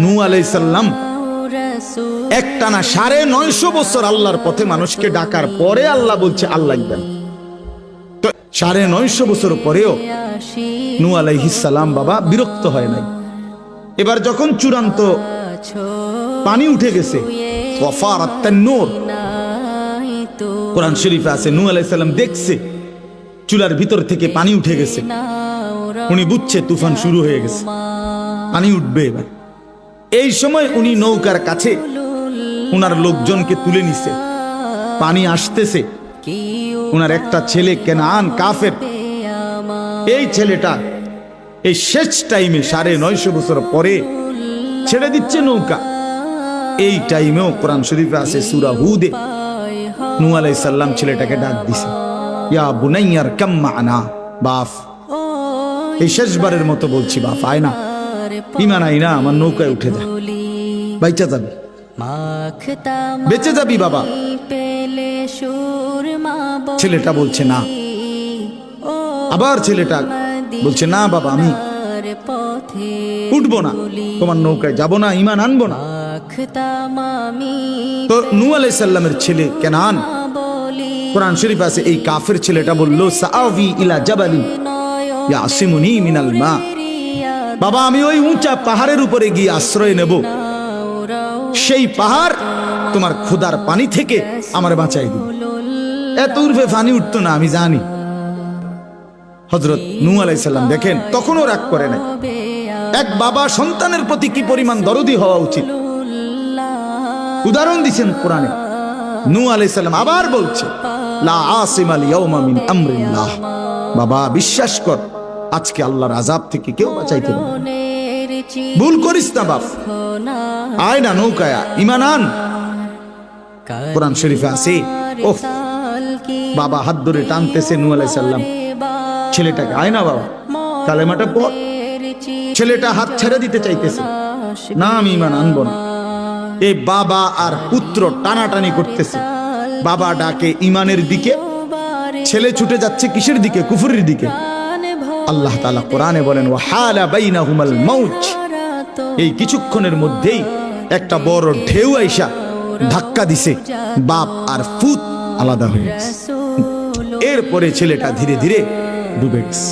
নূহ আলাইহিস সালাম একটানা 950 বছর আল্লাহর পথে মানুষকে ডাকার পরে আল্লাহ বলছে আল্লাহ দেন। তো 950 বছর পরেও নূহ আলাইহিস সালাম বাবা বিরক্ত হয় নাই। এবার যখন চূড়ান্ত পানি উঠে গেছে, ওয়াফারাত তান্নুর, কোরআন শরীফে আছে নূহ আলাইহিস সালাম দেখছে চুলার ভিতর থেকে পানি উঠে গেছে। উনি বুঝছে তুফান শুরু হয়ে গেছে, পানি উঠবে। এবার এই সময় উনি নৌকার কাছে উনার লোকজনকে তুলে নিছে, পানি আসতেছে। উনার একটা ছেলে কেনান কাফের, এই ছেলেটা এই শেষ টাইমে 950 বছর পরে ছেড়ে দিচ্ছে নৌকা। এই টাইমেও কোরআন শরীফে আছে সূরা হুদে নূহ আলাইহিস সালাম ছেলেটাকে ডাক দিছে, ইয়া বুনাইয়ার কাম মা'না, বাপ এই শেষবারের মতো বলছি বাপ আয় না, ঈমান আয় না, আমার নৌকায় উঠে যা, বাইচা যাবি, বেঁচে যাবি বাবা। ছেলেটা বলছে না, আবার ছেলেটা বলছে না বাবা আমি উঠবো না, তোমার নৌকায় যাব না, ঈমান আনবো না। তো নূহ আলাইহিস সালামের ছেলে কেনান, কোরআন শরীফ আছে এই কাফের ছেলেটা বলল সাআবি ইলা জাবালিন ইয়াসিমুনি মিনাল মা, বাবা আমি ওই উঁচা পাহাড়ের উপরে গিয়ে আশ্রয় নেব, সেই পাহাড় তোমার ক্ষুধার পানি থেকে আমার বাঁচাই দিবে। এত উর্ফে পানি উঠতো না আমি জানি। হযরত নূহ আলাইহিস সালাম দেখেন তখনও রাগ করে নাই। এক বাবা সন্তানের প্রতি কি পরিমাণ দরদি হওয়া উচিত, উদাহরণ দিচ্ছেন কোরআনে। নূহ আলাইহিস সালাম আবার বলছে লা আসিমাল ইয়াউমা মিন আমরিল্লাহ, বাবা বিশ্বাস কর আজকে আল্লাহর আযাব থেকে কেউ বাঁচাইতে পারবে না, ভুল করিস না বাপ, আয় না নৌকায়, ঈমান আন। কোরআন শরীফে আছে ওহ, বাবা হাত ধরে টানতেছে নূহ আলাইহিস সালাম ছেলেটাকে, আয় না বাবা কালেমাটা পড়। ছেলেটা হাত ছেড়ে দিতে চাইতেছে, না আমি ঈমান আনবো না। এই বাবা আর পুত্র টানাটানি করতেছে, বাবা ডাকে ঈমানের দিকে, ছেলে ছুটে যাচ্ছে কিসের দিকে? কুফরের দিকে। আল্লাহ তাআলা কোরআনে বলেন ওয়াহালা বাইনাহুমাল মাউজ, এই কিছুক্ষণের মধ্যেই একটা বড় ঢেউ আইসা ধাক্কা দিছে, বাপ আর পুত আলাদা হয়ে গেছে। এরপরে ছেলেটা ধীরে ধীরে ডুবে গেছে।